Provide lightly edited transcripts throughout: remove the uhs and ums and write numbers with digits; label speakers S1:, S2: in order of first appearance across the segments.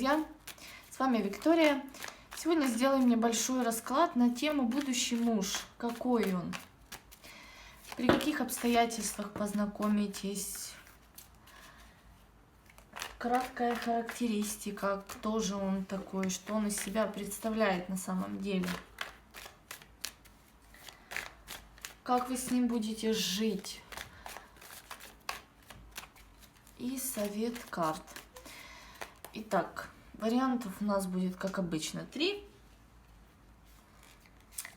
S1: друзья! С вами Виктория. Сегодня сделаем небольшой расклад на тему «Будущий муж». Какой он? При каких обстоятельствах познакомитесь? Краткая характеристика, кто же он такой, что он из себя представляет на самом деле. Как вы с ним будете жить? И совет карт. Итак, вариантов у нас будет, как обычно, 3.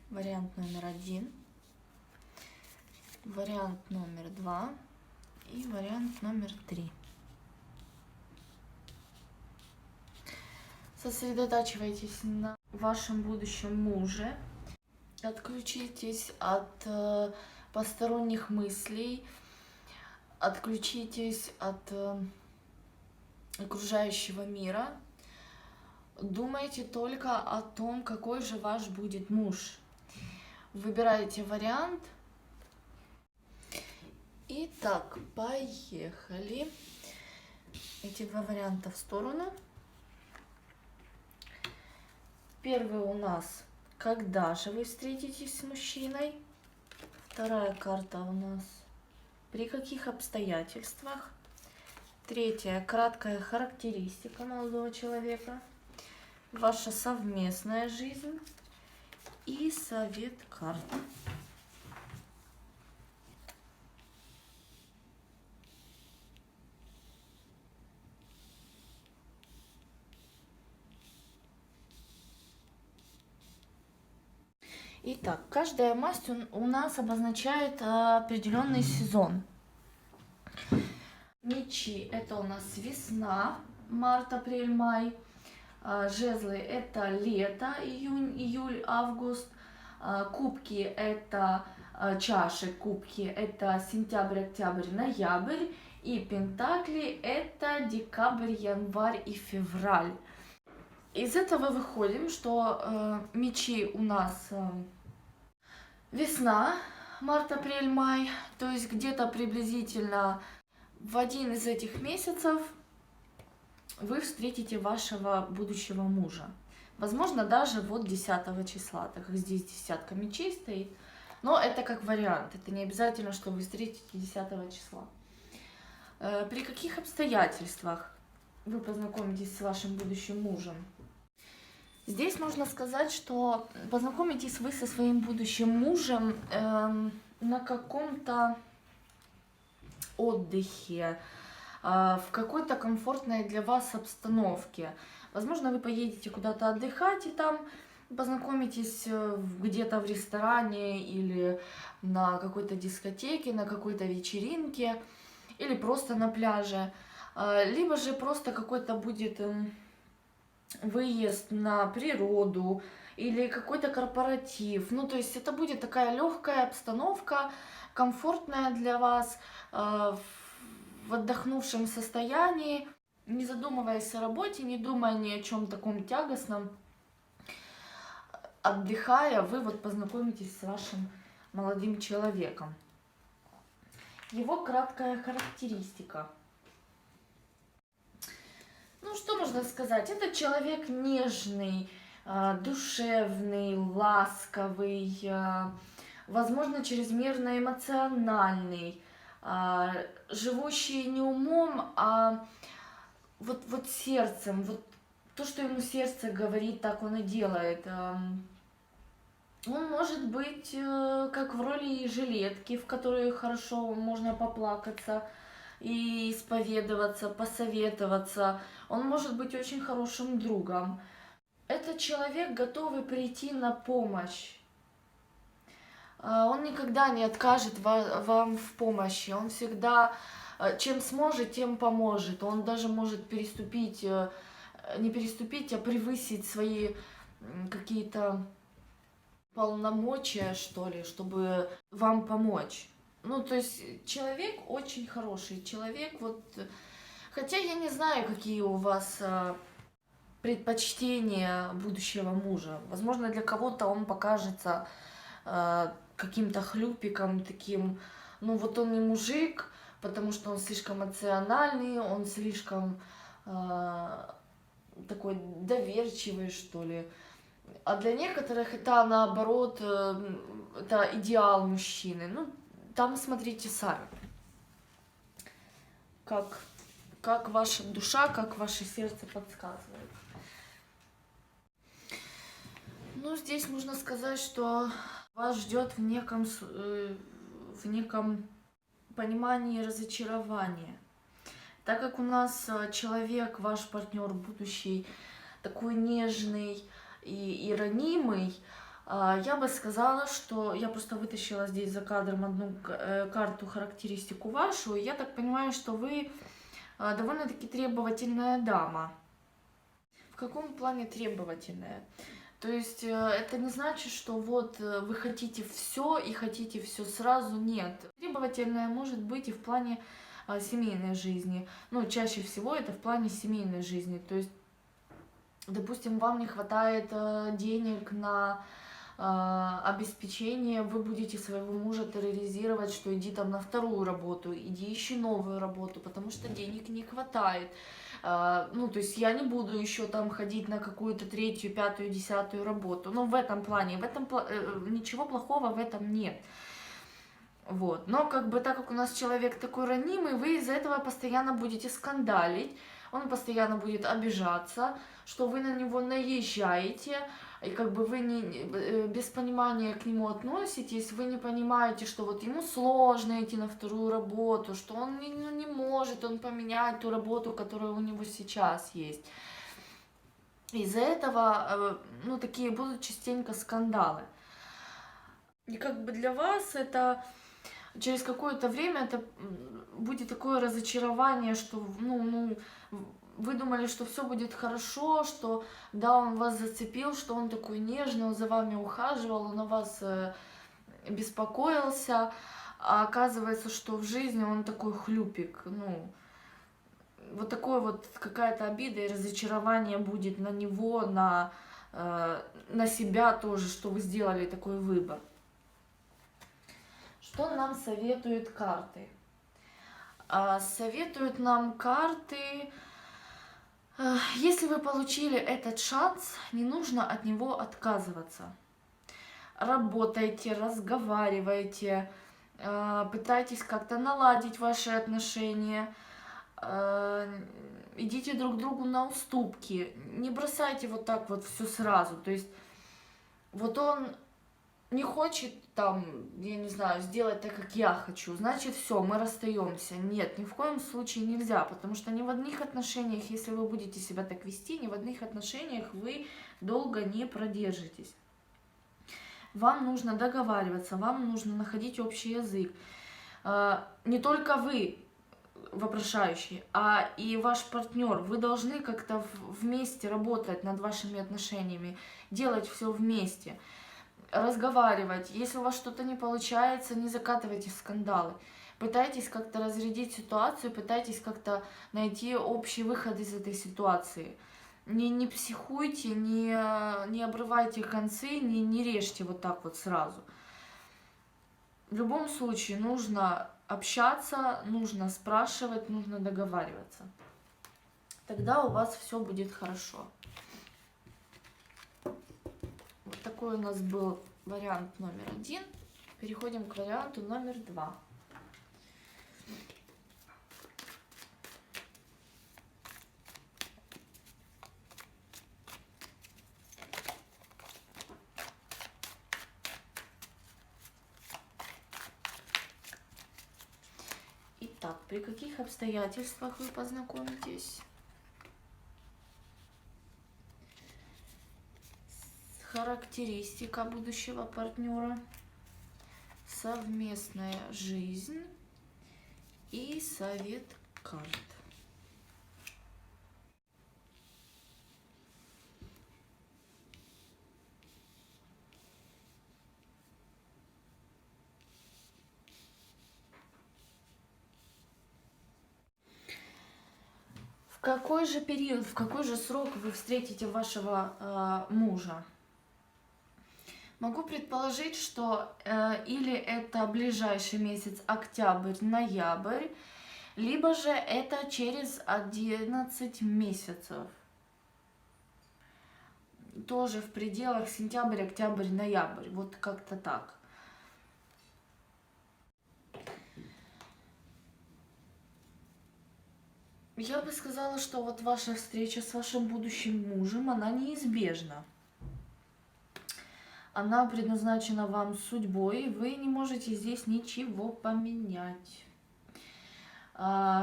S1: Вариант номер 1, вариант номер 2 и вариант номер 3. Сосредотачивайтесь на вашем будущем муже. Отключитесь от посторонних мыслей. Отключитесь от окружающего мира. Думайте только о том, какой же ваш будет муж. Выбирайте вариант. Итак, поехали. Эти два варианта в сторону. Первый у нас: когда же вы встретитесь с мужчиной? Вторая карта у нас: при каких обстоятельствах? Третья: краткая характеристика молодого человека. Ваша совместная жизнь. И совет карт. Итак, каждая масть у нас обозначает определенный сезон. Мечи — это у нас весна, март, апрель, май. Жезлы — это лето, июнь, июль, август. Кубки — это чаши, кубки — это сентябрь, октябрь, ноябрь. И пентакли — это декабрь, январь и февраль. Из этого выходим, что мечи у нас весна, март, апрель, май. То есть где-то приблизительно в один из этих месяцев вы встретите вашего будущего мужа. Возможно, даже вот 10 числа, так как здесь десятка мечей стоит. Но это как вариант. Это не обязательно, что вы встретите 10 числа. При каких обстоятельствах вы познакомитесь с вашим будущим мужем? Здесь можно сказать, что познакомитесь вы со своим будущим мужем на каком-то отдыхе, в какой-то комфортной для вас обстановке. Возможно, вы поедете куда-то отдыхать и там познакомитесь где-то в ресторане или на какой-то дискотеке, на какой-то вечеринке или просто на пляже. Либо же просто какой-то будет выезд на природу или какой-то корпоратив. Ну, то есть это будет такая легкая обстановка, комфортная для вас, в отдохнувшем состоянии, не задумываясь о работе, не думая ни о чем таком тягостном. Отдыхая, вы вот познакомитесь с вашим молодым человеком. Его краткая характеристика. Ну, что можно сказать? Это человек нежный, душевный, ласковый, возможно, чрезмерно эмоциональный, живущий не умом, а вот сердцем. Вот то, что ему сердце говорит, так он и делает. Он может быть как в роли жилетки, в которой хорошо можно поплакаться и исповедоваться, посоветоваться. Он может быть очень хорошим другом. Это человек, готовый прийти на помощь. Он никогда не откажет вам в помощи. Он всегда, чем сможет, тем поможет. Он даже может переступить, не переступить, а превысить свои какие-то полномочия, что ли, чтобы вам помочь. Ну, то есть человек очень хороший, человек вот... Хотя я не знаю, какие у вас предпочтения будущего мужа. Возможно, для кого-то он покажется каким-то хлюпиком таким. Ну, вот он не мужик, потому что он слишком эмоциональный, он слишком такой доверчивый, что ли. А для некоторых это наоборот, это идеал мужчины. Ну, там смотрите сами, как, как ваша душа, как ваше сердце подсказывает. Ну, здесь можно сказать, что вас ждет в неком понимании разочарования. Так как у нас человек, ваш партнер будущий, такой нежный и ранимый, я бы сказала, что я просто вытащила здесь за кадром одну карту, характеристику вашу, и я так понимаю, что вы довольно-таки требовательная дама. В каком плане требовательная? То есть это не значит, что вот вы хотите все и хотите все сразу. Нет. Требовательная может быть и в плане семейной жизни. Ну, чаще всего это в плане семейной жизни. То есть, допустим, вам не хватает денег на обеспечение, вы будете своего мужа терроризировать, что иди там на вторую работу, иди ищи новую работу, потому что денег не хватает. Ну, то есть я не буду еще там ходить на какую-то третью, пятую, десятую работу. Но в этом плане, ничего плохого в этом нет. Вот. Но как бы так как у нас человек такой ранимый, вы из-за этого постоянно будете скандалить, он постоянно будет обижаться, что вы на него наезжаете, и как бы вы без понимания к нему относитесь, вы не понимаете, что вот ему сложно идти на вторую работу, что он не может он поменять ту работу, которая у него сейчас есть. Из-за этого, ну, такие будут частенько скандалы. И как бы для вас это через какое-то время это будет такое разочарование, что вы думали, что все будет хорошо, что да, он вас зацепил, что он такой нежный, он за вами ухаживал, он о вас беспокоился, а оказывается, что в жизни он такой хлюпик, ну, вот такое вот какая-то обида и разочарование будет на него, на себя тоже, что вы сделали такой выбор. Что нам советуют карты? Советуют нам карты, если вы получили этот шанс, не нужно от него отказываться. Работайте, разговаривайте, пытайтесь как-то наладить ваши отношения, идите друг другу на уступки, не бросайте вот так вот все сразу. То есть вот он не хочет там, я не знаю, сделать так, как я хочу, значит все, мы расстаемся. Нет, ни в коем случае нельзя, потому что ни в одних отношениях, если вы будете себя так вести, ни в одних отношениях вы долго не продержитесь. Вам нужно договариваться, вам нужно находить общий язык. Не только вы, вопрошающий, а и ваш партнер. Вы должны как-то вместе работать над вашими отношениями, делать все вместе. Разговаривать. Если у вас что-то не получается, не закатывайте в скандалы. Пытайтесь как-то разрядить ситуацию, пытайтесь как-то найти общий выход из этой ситуации. Не психуйте, не обрывайте концы, не режьте вот так вот сразу. В любом случае нужно общаться, нужно спрашивать, нужно договариваться. Тогда у вас все будет хорошо. Вот такой у нас был вариант номер 1. Переходим к варианту номер 2. Итак, при каких обстоятельствах вы познакомитесь? Характеристика будущего партнера, совместная жизнь и совет карт. В какой же период, в какой же срок вы встретите вашего мужа? Могу предположить, что или это ближайший месяц октябрь-ноябрь, либо же это через 11 месяцев. тоже в пределах сентябрь, октябрь, ноябрь, вот как-то так. Я бы сказала, что вот ваша встреча с вашим будущим мужем, она неизбежна. Она предназначена вам судьбой, вы не можете здесь ничего поменять.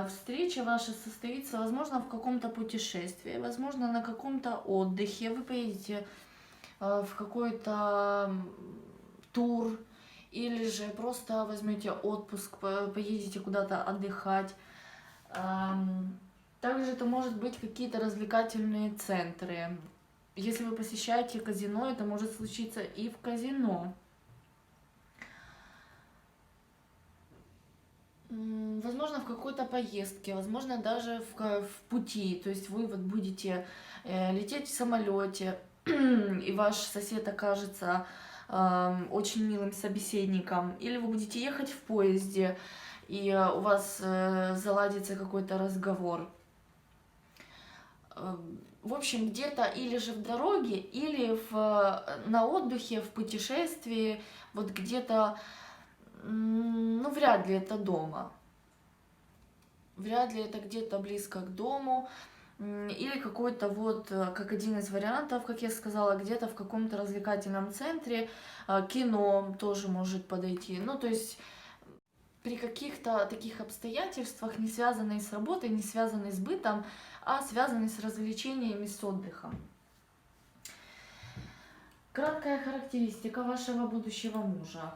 S1: Встреча ваша состоится, возможно, в каком-то путешествии, возможно, на каком-то отдыхе. Вы поедете в какой-то тур, или же просто возьмете отпуск, поедете куда-то отдыхать. Также это может быть какие-то развлекательные центры. Если вы посещаете казино, это может случиться и в казино. Возможно, в какой-то поездке, возможно, даже в пути. То есть вы вот будете лететь в самолете, и ваш сосед окажется очень милым собеседником. Или вы будете ехать в поезде, и у вас заладится какой-то разговор. В общем, где-то или же в дороге, или на отдыхе, в путешествии, вот где-то, ну, вряд ли это дома. Вряд ли это где-то близко к дому. Или какой-то вот, как один из вариантов, как я сказала, где-то в каком-то развлекательном центре. Кино тоже может подойти. Ну, то есть при каких-то таких обстоятельствах, не связанные с работой, не связанные с бытом, а связанные с развлечениями, с отдыхом. Краткая характеристика вашего будущего мужа.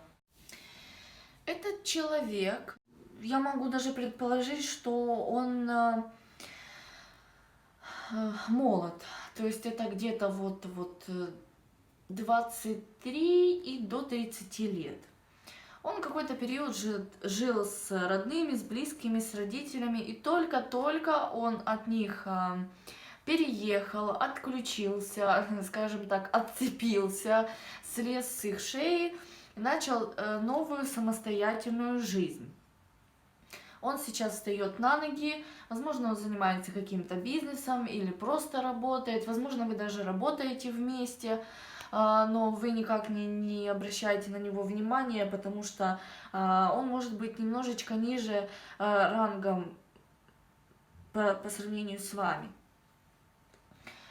S1: Этот человек, я могу даже предположить, что он молод. То есть это где-то вот 23 и до 30 лет. Он какой-то период жил с родными, с близкими, с родителями, и только-только он от них переехал, отключился, скажем так, отцепился, слез с их шеи и начал новую самостоятельную жизнь. Он сейчас встает на ноги, возможно, он занимается каким-то бизнесом или просто работает, возможно, вы даже работаете вместе, но вы никак не обращаете на него внимания, потому что он может быть немножечко ниже рангом по сравнению с вами.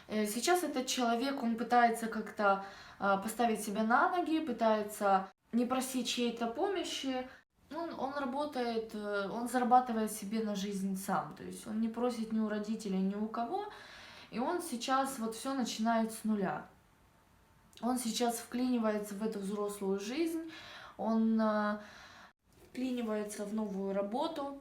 S1: Сейчас этот человек, он пытается как-то поставить себя на ноги, пытается не просить чьей-то помощи. Он работает, он зарабатывает себе на жизнь сам, то есть он не просит ни у родителей, ни у кого, и он сейчас вот все начинает с нуля. Он сейчас вклинивается в эту взрослую жизнь, он вклинивается в новую работу,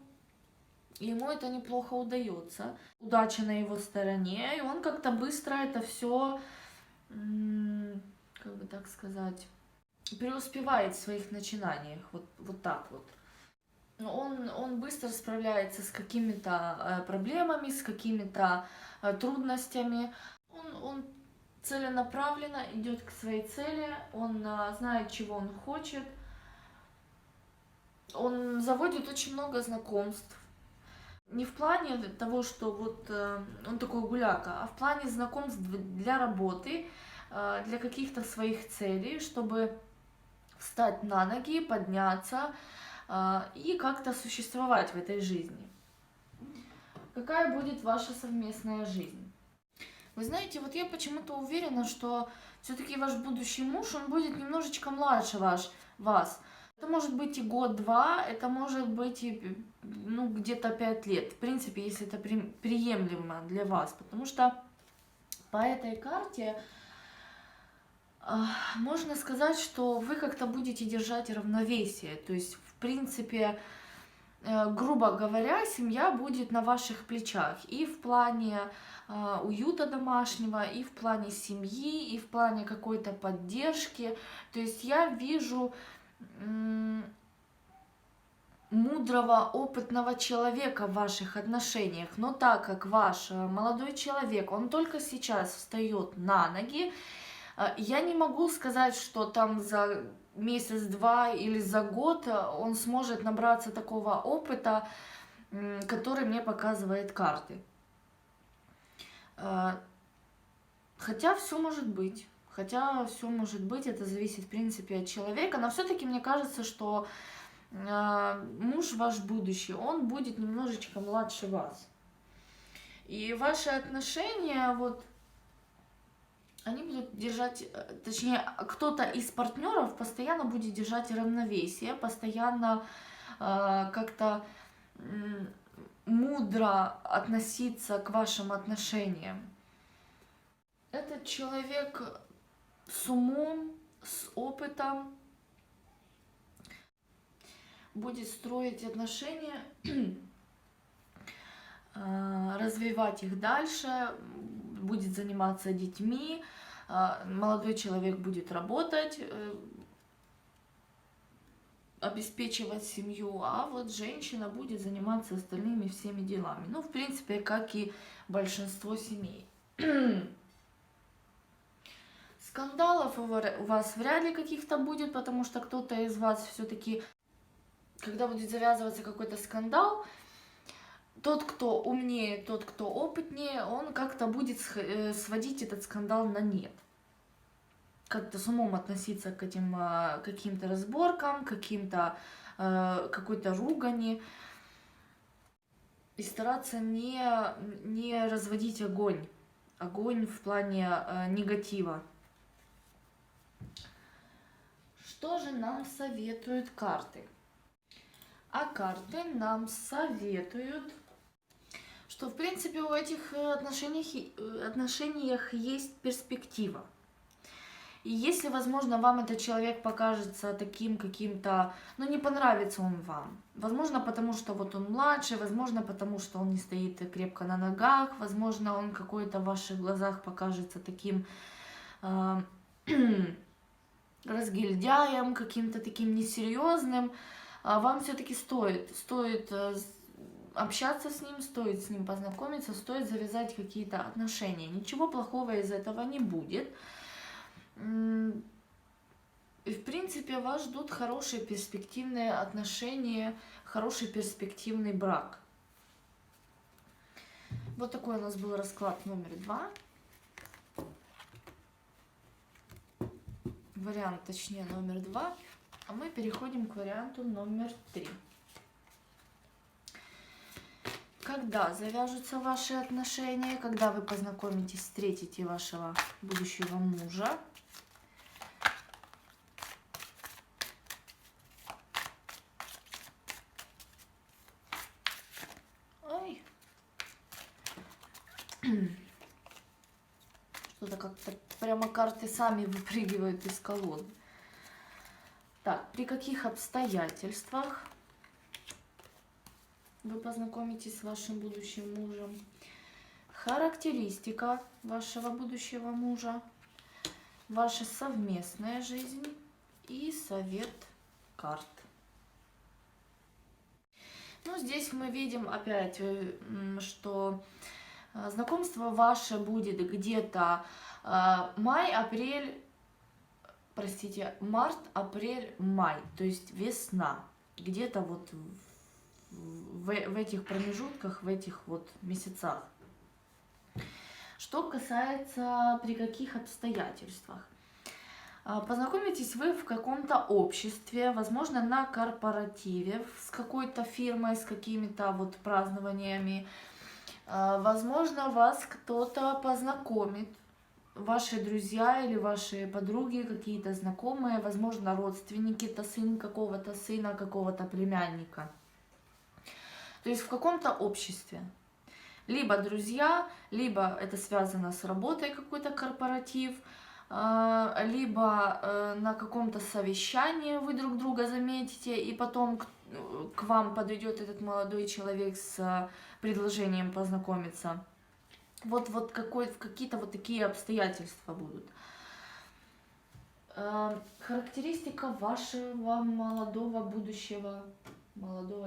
S1: и ему это неплохо удается. Удача на его стороне, и он как-то быстро это все, как бы так сказать, преуспевает в своих начинаниях, вот так вот. Он быстро справляется с какими-то проблемами, с какими-то трудностями. Он целенаправленно идет к своей цели, он знает, чего он хочет. Он заводит очень много знакомств. Не в плане того, что вот он такой гуляка, а в плане знакомств для работы, для каких-то своих целей, чтобы встать на ноги, подняться и как-то существовать в этой жизни. Какая будет ваша совместная жизнь? Вы знаете, вот я почему-то уверена, что все-таки ваш будущий муж, он будет немножечко младше вас. Это может быть и год-два, это может быть и где-то 5 лет. В принципе, если это приемлемо для вас. Потому что по этой карте можно сказать, что вы как-то будете держать равновесие. То есть, в принципе, грубо говоря, семья будет на ваших плечах. И в плане уюта домашнего, и в плане семьи, и в плане какой-то поддержки. То есть я вижу мудрого, опытного человека в ваших отношениях. Но так как ваш молодой человек, он только сейчас встает на ноги, я не могу сказать, что там за месяц-два или за год он сможет набраться такого опыта, который мне показывает карты. Хотя все может быть. Хотя все может быть, это зависит, в принципе, от человека. Но все-таки мне кажется, что муж ваш будущий, он будет немножечко младше вас. И ваши отношения, вот, они будут держать, точнее, кто-то из партнеров постоянно будет держать равновесие, постоянно как-то мудро относиться к вашим отношениям. Этот человек с умом, с опытом будет строить отношения, развивать их дальше, будет заниматься детьми, молодой человек будет работать, обеспечивать семью, а вот женщина будет заниматься остальными всеми делами. Ну, в принципе, как и большинство семей. Скандалов у вас вряд ли каких-то будет, потому что кто-то из вас все-таки, когда будет завязываться какой-то скандал, тот, кто умнее, тот, кто опытнее, он как-то будет сводить этот скандал на нет. Как-то с умом относиться к этим каким-то разборкам, какой-то ругани. И стараться не разводить огонь. Огонь в плане негатива. Что же нам советуют карты? А карты нам советуют, что в принципе в этих отношениях есть перспектива. И если, возможно, вам этот человек покажется таким каким-то, ну, не понравится он вам. Возможно, потому что вот он младший, возможно, потому что он не стоит крепко на ногах, возможно, он какой-то в ваших глазах покажется таким разгильдяем, каким-то таким несерьезным. Вам все-таки стоит общаться с ним, стоит с ним познакомиться, стоит завязать какие-то отношения. Ничего плохого из этого не будет. И, в принципе, вас ждут хорошие перспективные отношения, хороший перспективный брак. Вот такой у нас был расклад номер 2. Вариант, точнее, номер 2. А мы переходим к варианту номер 3. Когда завяжутся ваши отношения, когда вы познакомитесь, встретите вашего будущего мужа. Ой. Что-то как-то прямо карты сами выпрыгивают из колоды. Так, при каких обстоятельствах вы познакомитесь с вашим будущим мужем? Характеристика вашего будущего мужа, ваша совместная жизнь и совет карт. Ну, здесь мы видим опять, что знакомство ваше будет где-то март, апрель, май, то есть весна, где-то вот в этих промежутках, в этих вот месяцах. Что касается при каких обстоятельствах. Познакомитесь вы в каком-то обществе, возможно, на корпоративе, с какой-то фирмой, с какими-то вот празднованиями. Возможно, вас кто-то познакомит, ваши друзья или ваши подруги, какие-то знакомые, возможно, родственники, это сын какого-то сына, какого-то племянника. То есть в каком-то обществе. Либо друзья, либо это связано с работой, какой-то корпоратив, либо на каком-то совещании вы друг друга заметите, и потом к вам подойдет этот молодой человек с предложением познакомиться. Вот какие-то вот такие обстоятельства будут. Характеристика вашего молодого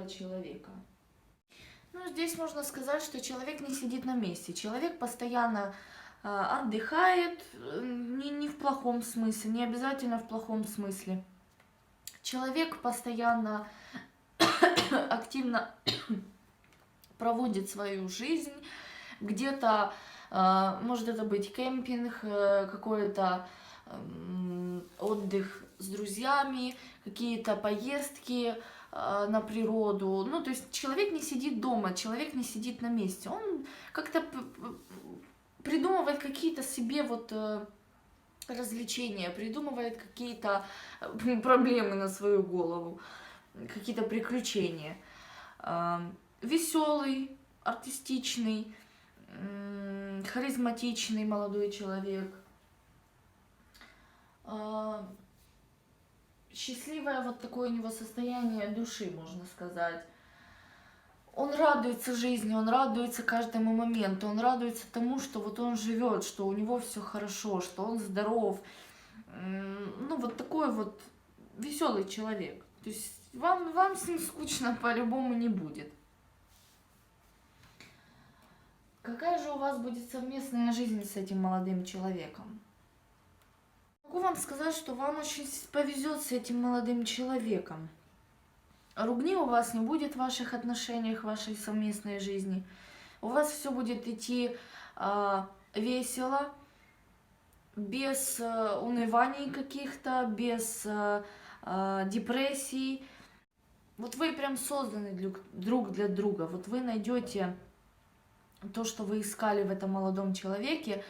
S1: человека. Ну, здесь можно сказать, что человек не сидит на месте. Человек постоянно отдыхает, не в плохом смысле, не обязательно в плохом смысле. Человек постоянно активно проводит свою жизнь, где-то Может это быть кемпинг, какой-то отдых с друзьями, какие-то поездки на природу. Ну, то есть человек не сидит дома, человек не сидит на месте. Он как-то придумывает какие-то себе вот развлечения, придумывает какие-то проблемы на свою голову, какие-то приключения. Веселый, артистичный, харизматичный молодой человек. Счастливое вот такое у него состояние души, можно сказать. Он радуется жизни, он радуется каждому моменту, он радуется тому, что вот он живет, что у него все хорошо, что он здоров. Ну, вот такой вот веселый человек. То есть вам с ним скучно по-любому не будет. Какая же у вас будет совместная жизнь с этим молодым человеком? Могу вам сказать, что вам очень повезет с этим молодым человеком. Ругни у вас не будет в ваших отношениях, в вашей совместной жизни. У вас все будет идти весело, без унываний каких-то, без депрессий. Вот вы прям созданы друг для друга. Вот вы найдете то, что вы искали в этом молодом человеке,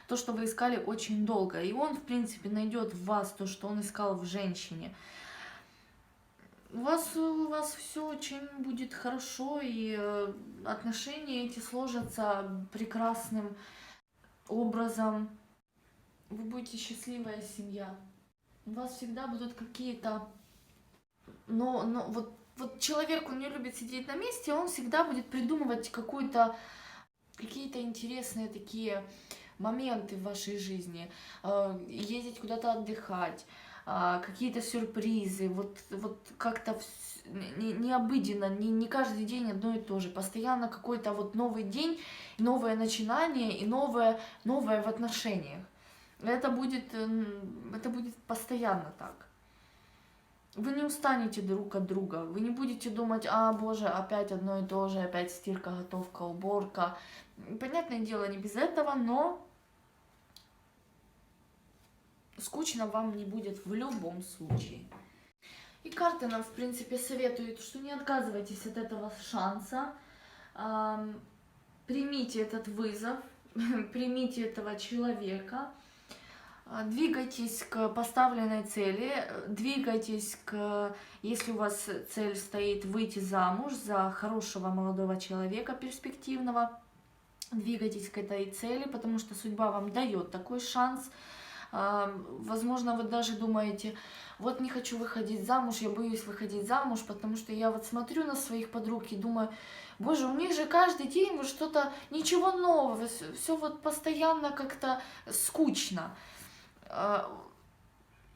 S1: то, что вы искали очень долго. И он, в принципе, найдет в вас то, что он искал в женщине. У вас все очень будет хорошо, и отношения эти сложатся прекрасным образом. Вы будете счастливая семья. У вас всегда будут какие-то... Но вот человек, он не любит сидеть на месте, он всегда будет придумывать какие-то интересные такие моменты в вашей жизни, ездить куда-то отдыхать, какие-то сюрпризы, вот как-то необыденно, не каждый день одно и то же, постоянно какой-то вот новый день, новое начинание и новое в отношениях. Это будет постоянно так. Вы не устанете друг от друга, вы не будете думать: боже, опять одно и то же, опять стирка, готовка, уборка. Понятное дело, не без этого, но скучно вам не будет в любом случае. И карты нам, в принципе, советуют, что не отказывайтесь от этого шанса, примите этот вызов, примите этого человека, двигайтесь к поставленной цели, двигайтесь если у вас цель стоит выйти замуж за хорошего молодого человека, перспективного, двигайтесь к этой цели, потому что судьба вам дает такой шанс. Возможно, вы даже думаете: вот не хочу выходить замуж, я боюсь выходить замуж, потому что я вот смотрю на своих подруг и думаю: боже, у них же каждый день вот что-то, ничего нового, все вот постоянно как-то скучно.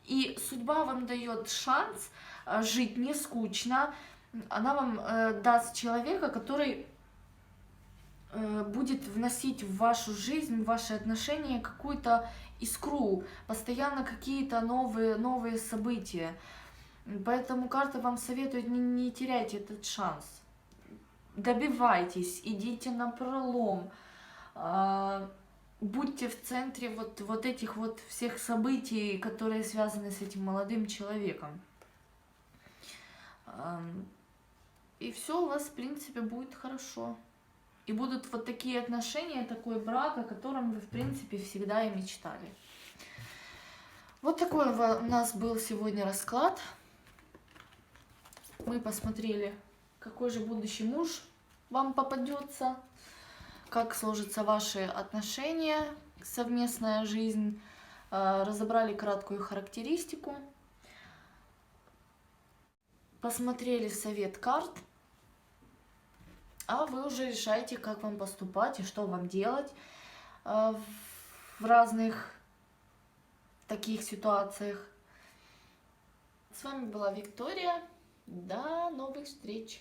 S1: И судьба вам дает шанс жить не скучно, она вам даст человека, который будет вносить в вашу жизнь, в ваши отношения какую-то искру, постоянно какие-то новые события. Поэтому карта вам советует: не теряйте этот шанс. Добивайтесь, идите напролом, будьте в центре вот этих вот всех событий, которые связаны с этим молодым человеком. И все у вас, в принципе, будет хорошо. И будут вот такие отношения, такой брак, о котором вы, в принципе, всегда и мечтали. Вот такой у нас был сегодня расклад. Мы посмотрели, какой же будущий муж вам попадется, как сложатся ваши отношения, совместная жизнь. Разобрали краткую характеристику. Посмотрели совет карт. А вы уже решаете, как вам поступать и что вам делать в разных таких ситуациях. С вами была Виктория. До новых встреч!